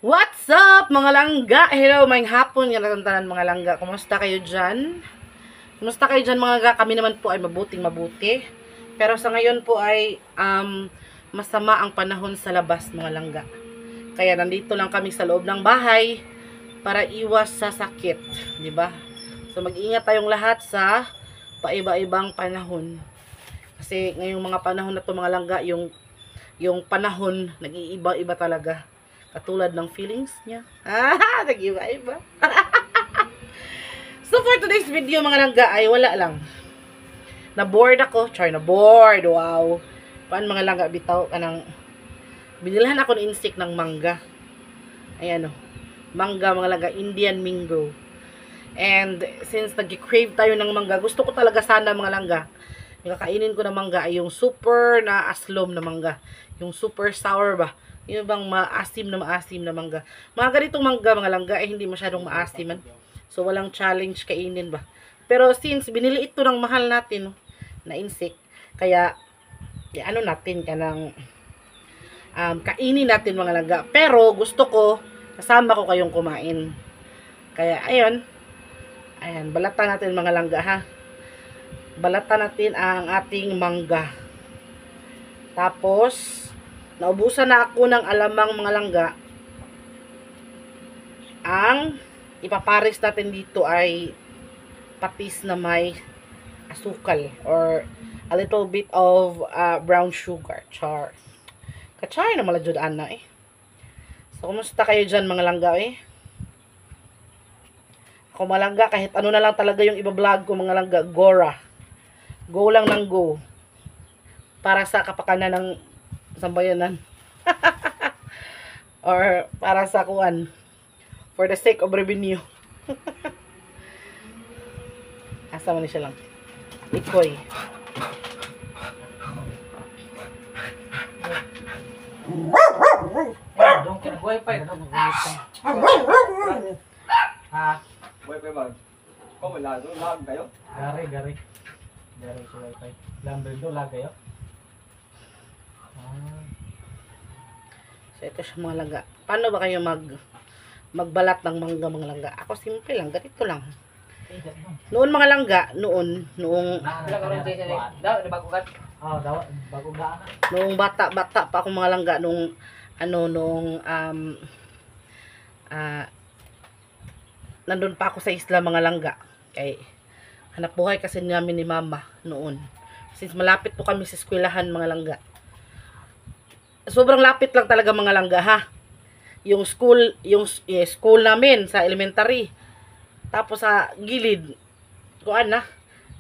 What's up mga langga? Hello, may hapon nga natantanan mga langga. Kumusta kayo dyan? Kumusta kayo dyan mga langga? Kami naman po ay mabuting mabuti. Pero sa ngayon po ay masama ang panahon sa labas mga langga. Kaya nandito lang kami sa loob ng bahay para iwas sa sakit, di ba? So mag-ingat tayong lahat sa paiba-ibang panahon. Kasi ngayong mga panahon na to mga langga, yung panahon nag-iiba-iba talaga. Katulad ng feelings niya. Nag-iba-iba. So for today's video mga langga ay wala lang. Na-bored ako. Na-bored. Wow. Paan mga langga bitaw kanang binilhan ako ng insik ng mangga. Ayan o. Mangga mga langga. Indian mango. And since nag-crave tayo ng mangga, gusto ko talaga sana mga langga. Yung kakainin ko na mangga ay yung super na aslom na mangga. Yung super sour ba? Yung bang maasim na mangga. Mga ganitong mangga, mga langga, ay hindi masyadong maasiman. So, walang challenge kainin ba. Pero since binili ito ng mahal natin, no, na insect, kaya, ano natin, kanang, kainin natin mga langga. Pero, gusto ko, kasama ko kayong kumain. Kaya, ayun, ayan, balatan natin mga langga, ha. Balatan natin ang ating mangga. Tapos, naubusan na ako ng alamang mga langga. Ang ipapares natin dito ay patis na may asukal or a little bit of brown sugar. Char. Kachay na malajud ana eh. So, kumusta kayo dyan mga langga eh? Ako mga langga, kahit ano na lang talaga yung iba-vlog ko mga langga, Gora. Go lang ng go. Para sa kapakanan ng sambayanan. Or para sa kuan. For the sake of revenue. Asa man siya lang. Ikoy. Dong kena wifi na Ha, Wifi ba? Kau may lag kayo? gari. Gari sa wifi. Lambre do lag kayo. So, ito siya mga langga. Paano ba kayo magbalat ng mangga mga langga? Ako simple lang, ganito lang. Noon mga langga, noong bata pa ako mga langga, nandun pa ako sa isla mga langga. Kay hanap buhay kasi namin ni mama noon. Since malapit po kami sa eskwelahan mga langga. Sobrang lapit lang talaga mga langga ha. Yung school namin sa elementary. Tapos sa gilid, kuan na,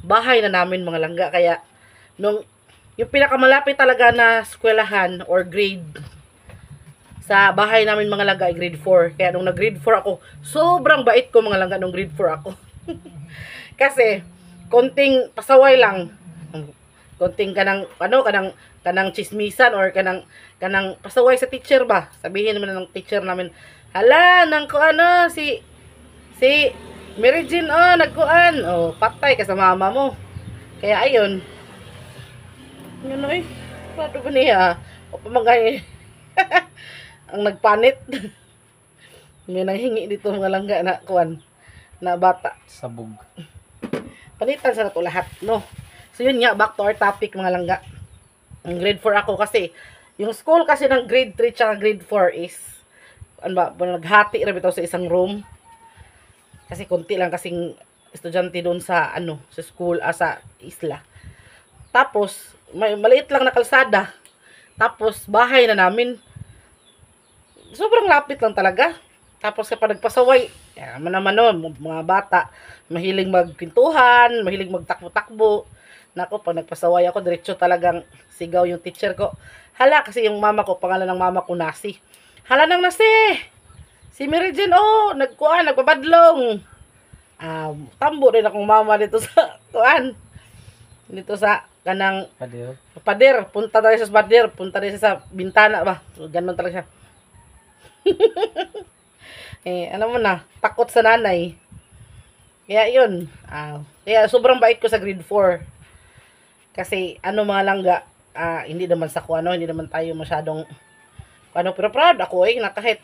bahay na namin mga langga. Kaya yung pinakamalapit talaga na eskwelahan or grade sa bahay namin mga langga ay grade 4. Kaya nung nag-grade 4 ako, sobrang bait ko mga langga nung grade 4 ako. Kasi konting pasaway lang. Konting kanang chismisan or kanang pasaway sa teacher ba. Sabihin naman ng teacher namin, hala, si Mary Jean, nagkuan. Patay ka sa mama mo. Kaya ayun. Yun oy. Paano ba niya? O pamagay. Ang nagpanit. May nanghingi dito mga langga na kuan na bata. Sabog. Palitan sa nato lahat, no? So yun nga, back to our topic mga langga. Ang grade 4 ako kasi, yung school kasi ng grade 3 tsaka grade 4 is, naghati rin ito sa isang room. Kasi konti lang kasing estudyante doon sa, sa school, sa isla. Tapos, maliit lang na kalsada. Tapos, bahay na namin. Sobrang lapit lang talaga. Tapos, kapag nagpasaway, naman mga bata, mahiling magpintuhan, mahiling magtakbo-takbo. Nako, pag nagpasaway ako, diretso talagang sigaw yung teacher ko. Hala, kasi yung mama ko, pangalan ng mama ko, Nasi. Hala nang Nasi! Si Mary Jean, nagpabadlong. Tambo rin akong mama dito sa, dito sa, kanang, pader. Punta tayo sa pader. Punta tayo sa bintana ba. So, ganun talaga siya. Mo na, takot sa nanay. Kaya yun. Kaya sobrang bait ko sa grade 4. Kasi mga langga, hindi naman sa hindi naman tayo masyadong pero proud ako na kahit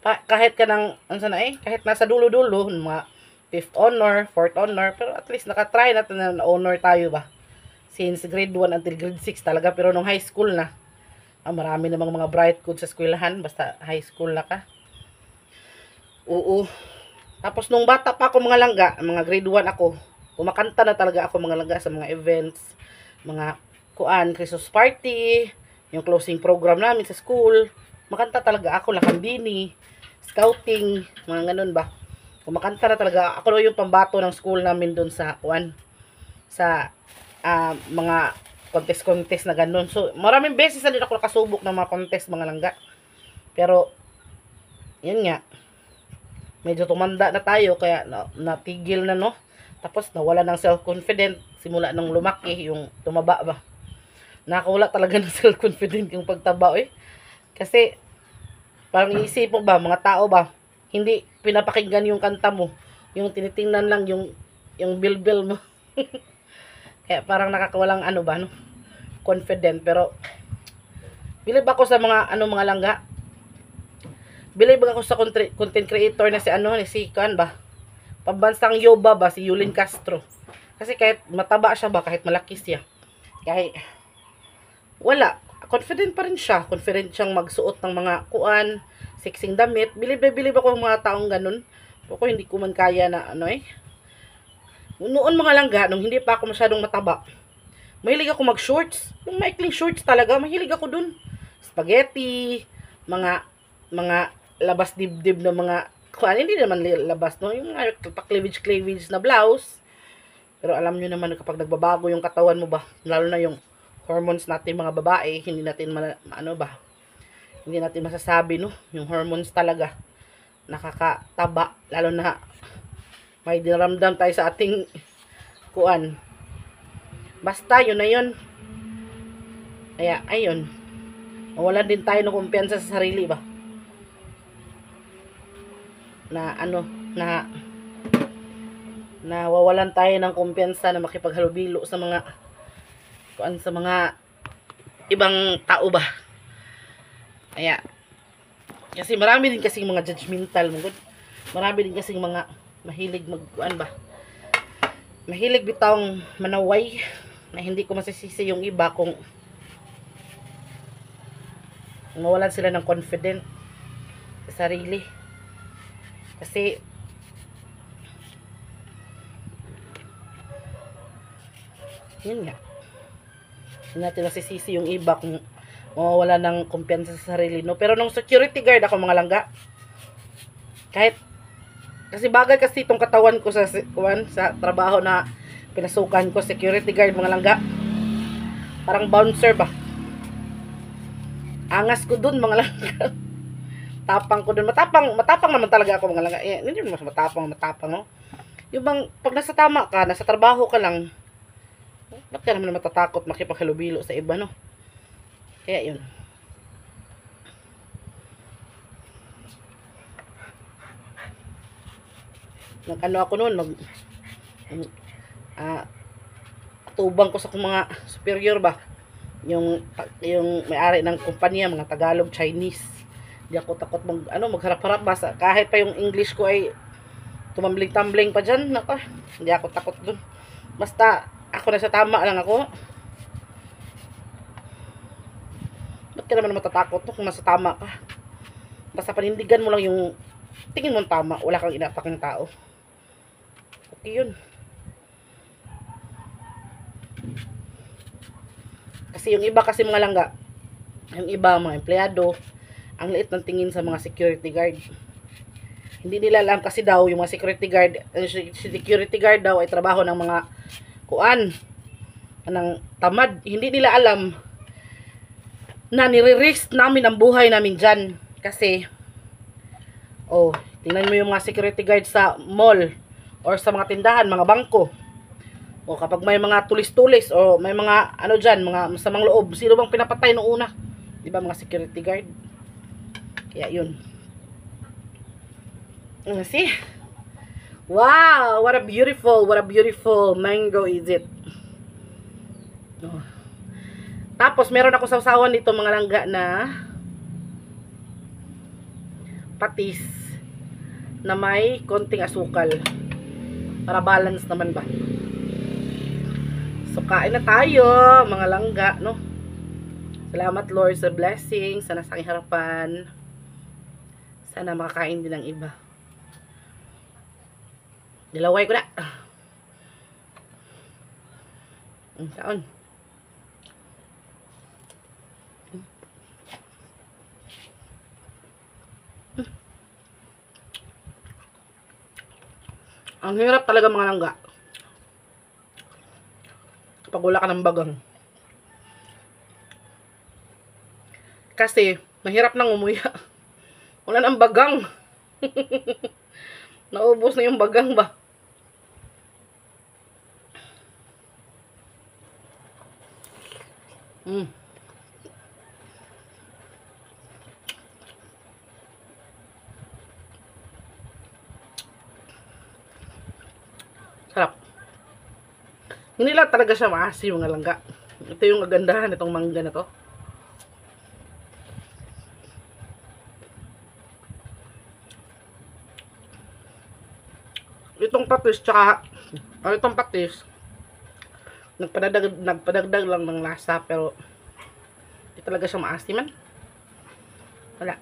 Kahit ka ng, ano sana kahit nasa dulo-dulo, mga 5th honor, 4th honor, pero at least nakatry natin na honor tayo ba. Since grade 1 until grade 6 talaga, pero nung high school na, marami namang mga bright good sa eskwelahan, basta high school na ka. Oo. Tapos nung bata pa ako mga langga, mga grade 1 ako, kumakanta na talaga ako mga langga sa mga events, mga Christmas party, yung closing program namin sa school. Makanta talaga ako, lakambini, scouting, mga ganun ba. Kumakanta na talaga ako yung pambato ng school namin doon sa sa mga contest na ganun. So, maraming beses na din ako nakasubok ng mga contest mga langga. Pero, yun nga, medyo tumanda na tayo, kaya natigil na, no? Tapos, nawala ng self-confident, simula nung lumaki, yung tumaba ba. Nakawala talaga ng self-confident yung pagtaba, Kasi, parang iisip mo ba, mga tao ba, hindi pinapakinggan yung kanta mo. Yung tinitingnan lang yung bilbil mo. Kaya parang nakakawalang confident. Pero, bilib ako sa mga, mga langga. Bilib ako sa content creator na si Kan ba? Pambansang Yoba ba, si Yulin Castro. Kasi kahit mataba siya ba, kahit malaki siya. Kahit, wala. Confident pa rin siya. Confident siyang magsuot ng mga sexing damit. Bilib ako ng mga taong ganun. Ako hindi ko man kaya na Noon mga langga, nung hindi pa ako masyadong mataba, mahilig ako mag-shorts. Yung maikling shorts talaga, mahilig ako dun. Spaghetti, mga labas dibdib na mga, hindi naman labas, no? Yung pa-cleavage na blouse. Pero alam nyo naman, kapag nagbabago yung katawan mo ba, lalo na yung hormones natin mga babae, hindi natin hindi natin masasabi, no? Yung hormones talaga nakakataba, lalo na may dinaramdam tayo sa ating basta yun na yun. Kaya ayun, mawalan din tayo ng kumpiyansa sa sarili ba, na nawawalan tayo ng kumpiyansa na makipaghalubilo sa mga sa mga ibang tao ba. Kaya kasi marami din kasing mga judgmental, marami din kasing mga mahilig mahilig bitawang manaway, na hindi ko masisisi yung iba kung mawalan sila ng confident sa sarili. Kasi yun nga, hindi natin nasisisi yung iba kung mawawala ng kumpiyansa sa sarili, no? Pero nung security guard ako mga langga, kasi bagay kasi itong katawan ko sa trabaho na pinasukan ko, security guard mga langga, parang bouncer ba, angas ko dun mga langga. Tapang ko dun, matapang naman talaga ako mga langga. Hindi mas matapang, no? Yung bang pag nasa tama ka, nasa trabaho ka lang, ba't ka naman matatakot makipaghalubilo sa iba, no? Kaya yun. Ako noon, tubang ko sa mga superior ba, yung may-ari ng kumpanya, mga Tagalog, Chinese. Di ako takot magharap-harap ba, kahit pa yung English ko ay tumambling-tumbling pa dyan, hindi ako takot dun. Basta ako nasa tama lang ako. Ba't ka naman matatakot kung nasa tama ka? Basta panindigan mo lang yung tingin mo tama, wala kang inatak ng tao. Okay yun. Kasi yung iba kasi mga langga, yung iba mga empleyado, ang liit ng tingin sa mga security guard. Hindi nila alam kasi daw yung mga security guard daw ay trabaho ng mga ng tamad. Hindi nila alam na nire-risk namin ang buhay namin dyan. Kasi tingnan mo yung mga security guard sa mall or sa mga tindahan, mga bangko. O kapag may mga tulis-tulis o may mga dyan, mga masamang loob, sino bang pinapatay noong una? Di ba mga security guard? Kaya yun. See? Wow, what a beautiful mango is it. Tapos meron ako sausawan dito mga langga na patis na may konting asukal. Para balance naman ba. So, kain na tayo, mga langga, no? Salamat, Lord, sa blessing, sa nasa aking harapan. Sana makakain din ng iba. Dilaway ko na. Kaon. Ang hirap talaga mga langga. Kapag wala ka ng bagang. Kasi, mahirap nang umuya. Wala nang bagang. Naubos na yung bagang ba? Sarap. Hindi lang talaga siya maasim mga langga. Ito yung kagandahan itong mangga na to. Itong patis tsaka itong patis nagpadagdag lang ng lasa pero hindi talaga siya maasiman. Wala.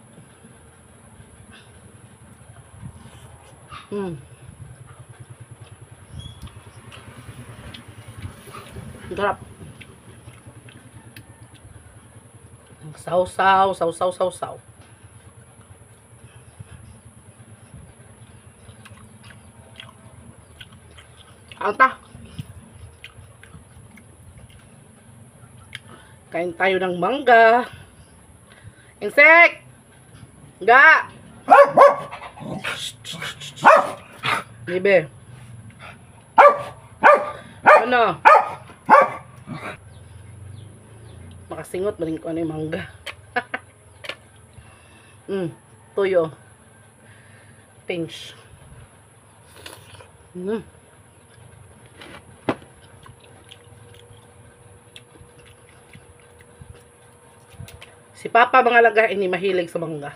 Sarap. Sausaw. Anta. Kain tayo ng mangga. Insect! Ga! Bibe. Ano? Makasingot maling ko ano yung mangga. Tuyo. Pinch. Si Papa mga laga ini mahilig sa mangga.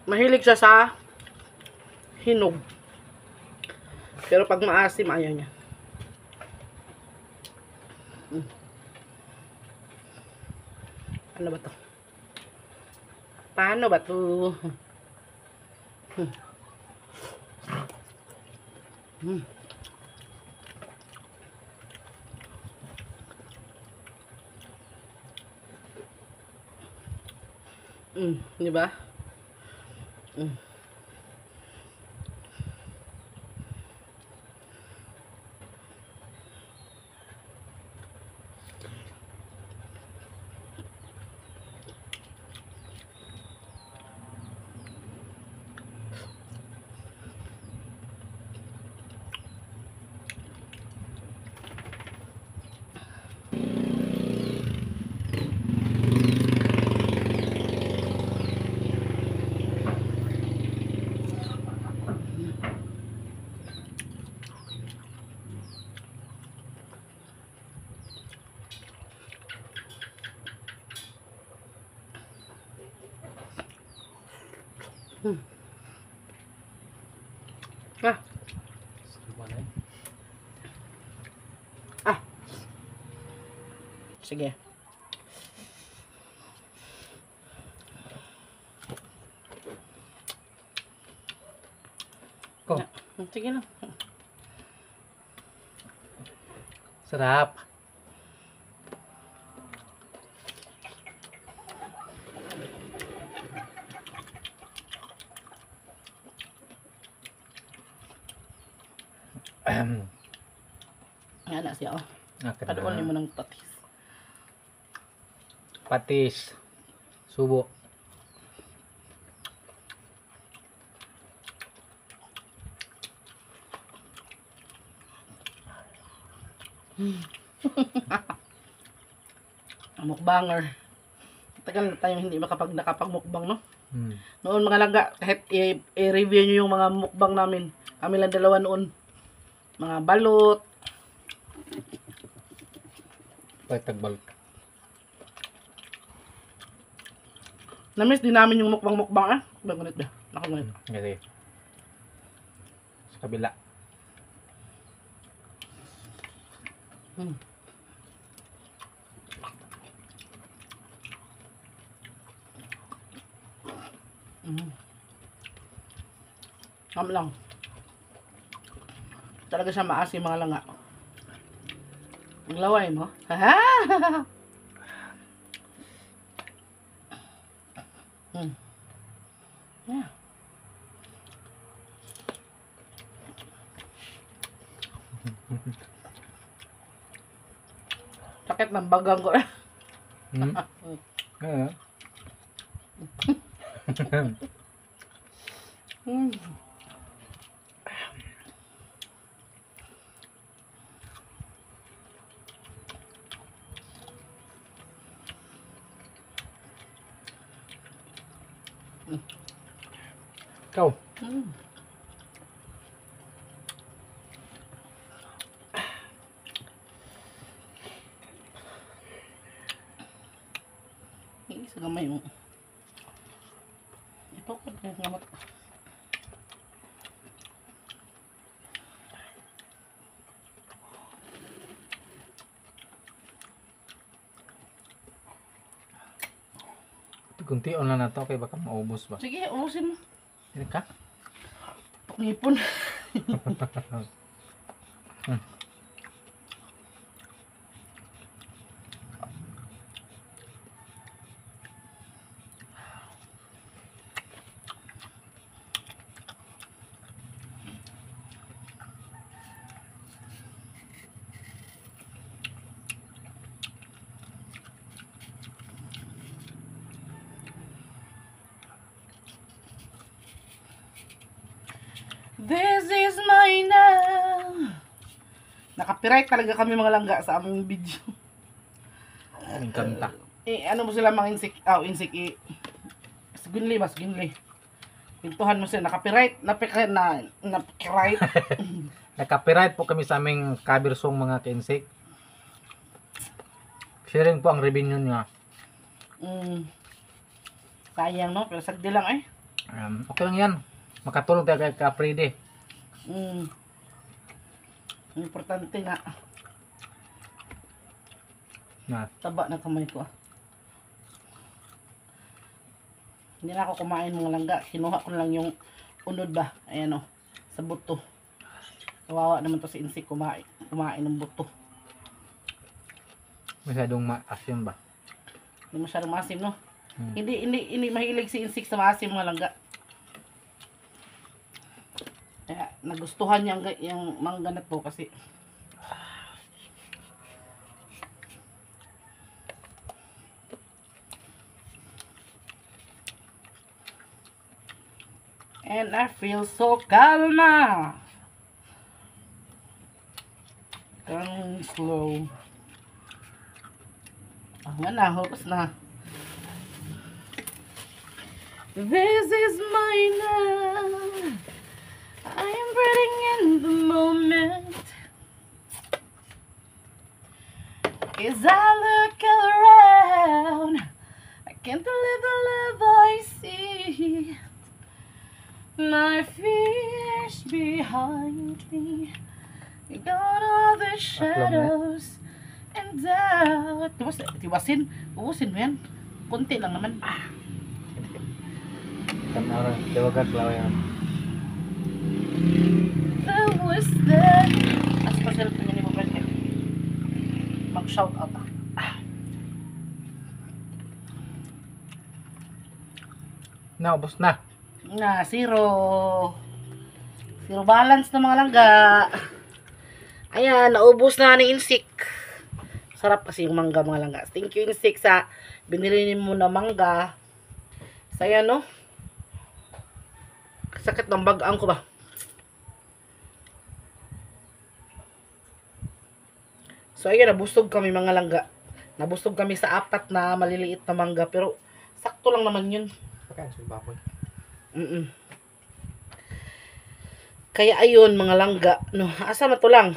Mahilig siya sa hinog. Pero pag maasim ayaw niya. Ano ba to? Paano ba to? Di ba? Sige. Ko. Sige lang. Sarap. Yan na siya, oh. Akin Paduolin mo na. ng patis. Patis. Subo. Mukbanger. Tagal na tayong hindi nakapagmukbang, no? Hmm. Noon mga langga, kahit i-review nyo yung mga mukbang namin. Kami lang dalawa noon. Mga balot. Tagbalik. Na-miss din namin yung mukbang-mukbang, ah. Bagunit ba? Nakagunit. Kasi sa kabila. Hmm. Lang. Talaga siya maasim mga langa. Ang laway mo. Ha? Yeah. Sakit ng bagang ko. Hmm? Oo. Hmm. Ikaw. Hmm. Sa gamay mo. Ito ko na ngamat. Kunti-on lang na to kay baka maubos ba. Sige, ubusin mo. Hindi ka? Ngipon. This is my now. Nakapiright talaga kami mga langga sa aming video. Ang kanta. Ano mo sila mga insik, insik Ginli. Pintuhan mo sila, nakapiright, napikiright. Naka-copyright po kami sa aming cover song mga kinsik. Sharing po ang revenue niya. Sayang no, pero sagdi lang eh. Okay lang yan. Makatulong tayo kay Kapride. Importante nga. Na. Taba na kamay ko. Hindi na ako kumain mga langga. Kinuha ko lang yung unod ba. Ayan o. Sa buto. Kawawa naman to si insik kumain ng buto. Masyadong maasim ba? Hindi masyadong maasim no. Hindi mahilig si insik sa maasim mga langga. Kaya nagustuhan niya yung mangga na to kasi and I feel so calm now. Going slow. Nga na, hopes na. This is my now. I am breathing in the moment. As I look around, I can't believe the love I see. My fears behind me, got all the shadows and doubt. Tiwasin, ubusin mo yan. Kunti lang naman. Tanara, dawagan klaw yan. That was that. As pa sila po niya ni Mabel. Mag-shout out Naubos na. na zero balance na mga langga. Ayan, naubos na ni insik. Sarap kasi yung mangga mga langga. Thank you insik sa binili mo na mangga. Saya no, sakit ng bagang ko ba. So ayun, nabusog kami mga langga. Nabusog kami sa 4 na maliliit na mangga, pero sakto lang naman yun. Pagkain sa baboy. Kaya ayun mga langga, no, asa na to lang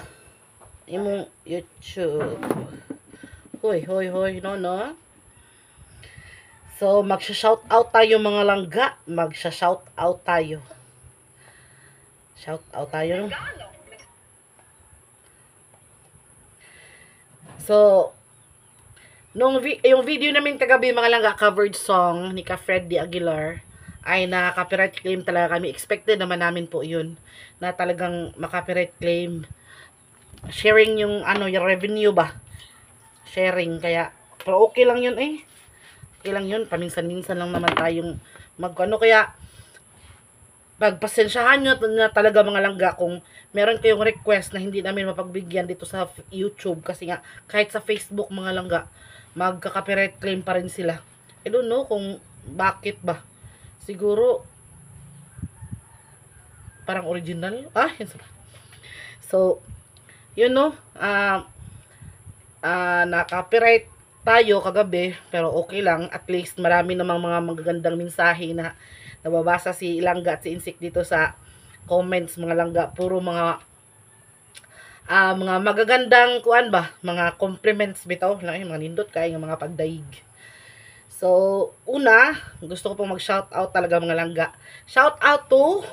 imong YouTube. Hoy, hoy, hoy, no, no. So, magsha-shout out tayo mga langga. Magsha-shout out tayo. Shout out tayo, no? So, yung video namin kagabi mga langga covered song ni Ka Freddy Aguilar ay na-copyright claim talaga kami. Expected naman namin po yun na talagang ma-copyright claim. Sharing yung yung revenue ba? Sharing kaya pero okay lang yun eh. Okay lang yun. Paminsan-minsan lang naman tayong kaya pagpasensyahan nyo na talaga mga langga kung meron kayong request na hindi namin mapagbigyan dito sa YouTube kasi nga kahit sa Facebook mga langga magka-copyright claim pa rin sila. I don't know kung bakit ba. Siguro parang original. So, yun no. Na-copyright tayo kagabi pero okay lang. At least marami namang mga magagandang mensahe na nababasa si Langga at si Insik dito sa comments mga langga. Puro mga magagandang mga compliments bitaw lang mga nindot kay mga pagdaig. So, una, gusto ko pong mag-shout out talaga mga langga. Shout out to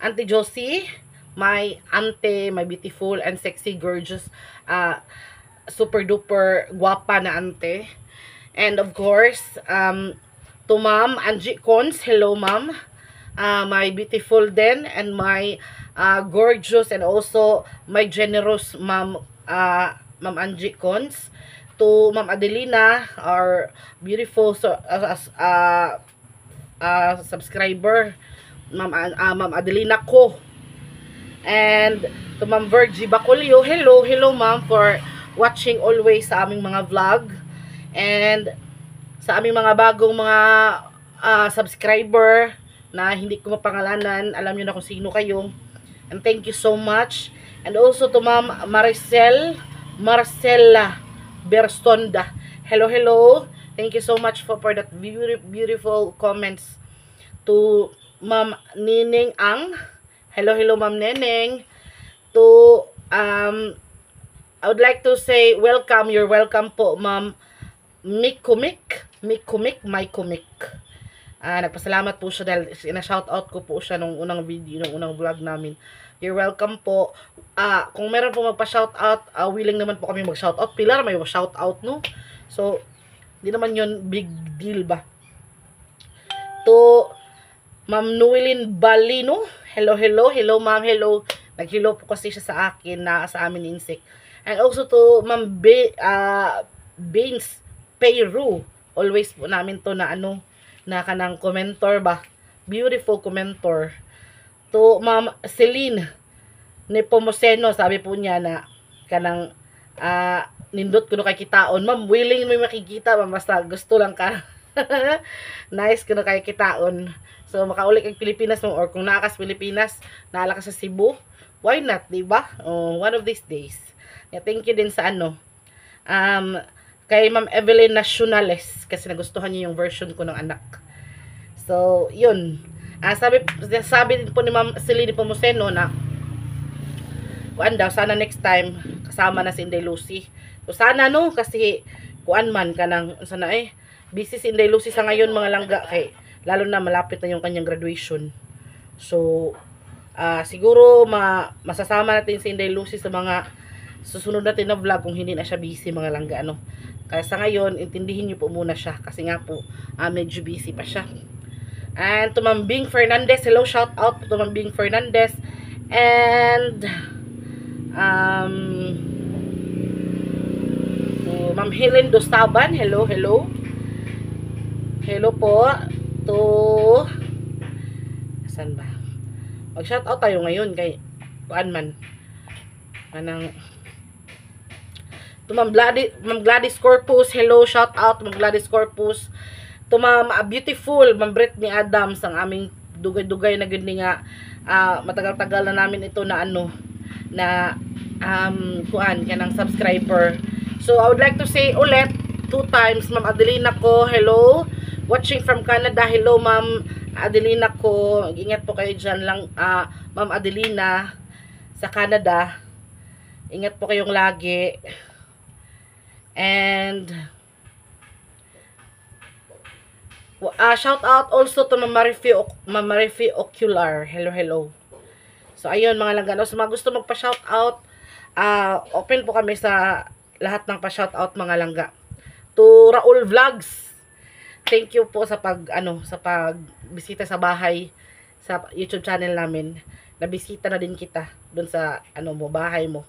Auntie Josie, my auntie, my beautiful and sexy, gorgeous, super duper guwapa na auntie. And of course, to Ma'am Angie Cons, hello Ma'am. My beautiful then and my gorgeous and also my generous Ma'am Angie Cons. To Ma'am Adelina, our beautiful subscriber, Ma'am Adelina ko. And to Ma'am Virgie Bacolio, hello Ma'am for watching always sa aming mga vlog. And sa aming mga bagong mga subscriber na hindi ko mapangalanan, alam niyo na kung sino kayo. And thank you so much. And also to Ma'am Marcela Bersonda. Hello. Thank you so much for that beautiful comments. To Ma'am Nining Ang. Hello Ma'am Neneng. To I would like to say welcome. You're welcome po Ma'am Mikumik. Nagpasalamat po siya dahil ina-shoutout ko po siya nung unang video, nung unang vlog namin. You're welcome po. Kung meron po magpa-shoutout, willing naman po kami mag-shoutout. Pilar, may shoutout, no? So, hindi naman yun big deal ba? To Ma'am Nuwilin Balino. Hello ma'am, hello. Nag-hello po kasi siya sa akin, na sa amin ni Insik. And also to Ma'am Baines Peru. Always po namin to na na kanang commentor ba? Beautiful commentor. To Ma'am Celine Nepomuceno, sabi po niya na kanang nindot ko no kay kitaon. Ma'am, willing may makikita, ma'am, basta gusto lang ka. Nice ko no kay kitaon. So makaulik ang Pilipinas mo, or kung naakas Pilipinas, naala ka sa Cebu, why not, di ba? One of these days. Yeah, thank you din sa kay Ma'am Evelyn Nacionales kasi nagustuhan niya yung version ko ng anak. So, yun. Sabi din po ni Ma'am Celine Pomuceno na kuan daw, sana next time kasama na si Inday Lucy. So, sana no, kasi kuan man ka ng, sana busy si Inday Lucy sa ngayon mga langga, kay lalo na malapit na yung kanyang graduation. So, siguro masasama natin si Inday Lucy sa mga susunod natin na vlog kung hindi na siya busy mga langga, Kaya sa ngayon, intindihin niyo po muna siya kasi nga po, medyo busy pa siya. And to Ma'am Bing Fernandez, hello, shout out to Ma'am Bing Fernandez. And to Ma'am Helen Dostaban, hello. Hello po. To saan ba? Mag-shout out tayo ngayon kay kuan man. To Ma'am Gladys Corpus, hello, shout out Ma'am Gladys Corpus. To Ma'am beautiful Ma'am Britney Adams, ang aming dugay-dugay na gindi nga matagal-tagal na namin ito na na kuan kanang subscriber. So I would like to say ulit 2 times Ma'am Adelina ko, hello. Watching from Canada, hello Ma'am Adelina ko. Ingat po kayo dyan lang Ma'am Adelina sa Canada. Ingat po kayong lagi. And shout out also to Mama Refi Ocular. Hello, hello. So, ayun mga langga. No? So, mga gusto magpa-shout out, open po kami sa lahat ng pa-shout out mga langga. To Raul Vlogs. Thank you po sa pagbisita sa bahay, sa YouTube channel namin. Nabisita na din kita doon sa bahay mo.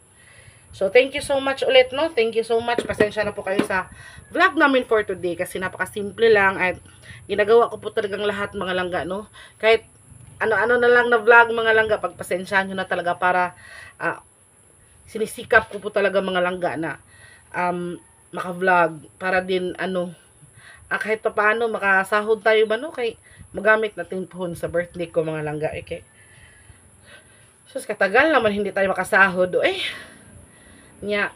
So, thank you so much ulit, no? Thank you so much. Pasensya na po kayo sa vlog namin for today kasi napaka-simple lang at ginagawa ko po talagang lahat mga langga, no? Kahit ano-ano na lang na vlog mga langga, pagpasensyahan nyo na talaga para sinisikap ko po talaga mga langga na maka-vlog para din kahit pa paano makasahod tayo ba, no? Kay magamit natin phone sa birthday ko mga langga. Okay. Sus, katagal naman hindi tayo makasahod. Nya,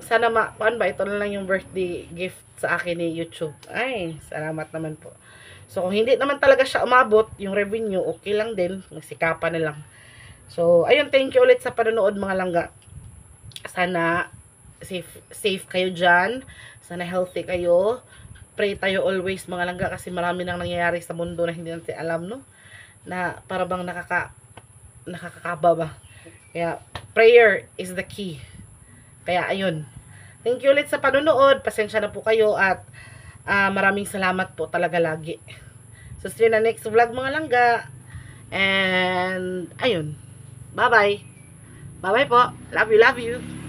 sana paano ba ito na lang yung birthday gift sa akin ni YouTube. Ay, salamat naman po. So, kung hindi naman talaga siya umabot, yung revenue, okay lang din. Magsikapan na lang. So, ayun, thank you ulit sa panonood mga langga. Sana safe kayo dyan. Sana healthy kayo. Pray tayo always mga langga kasi marami nang nangyayari sa mundo na hindi natin alam, no? Na para bang nakakakaba ba. Kaya, prayer is the key. Kaya, ayun. Thank you ulit sa panonood. Pasensya na po kayo at maraming salamat po talaga lagi. So, see you na next vlog mga langga. And, ayun. Bye-bye. Bye-bye po. Love you, love you.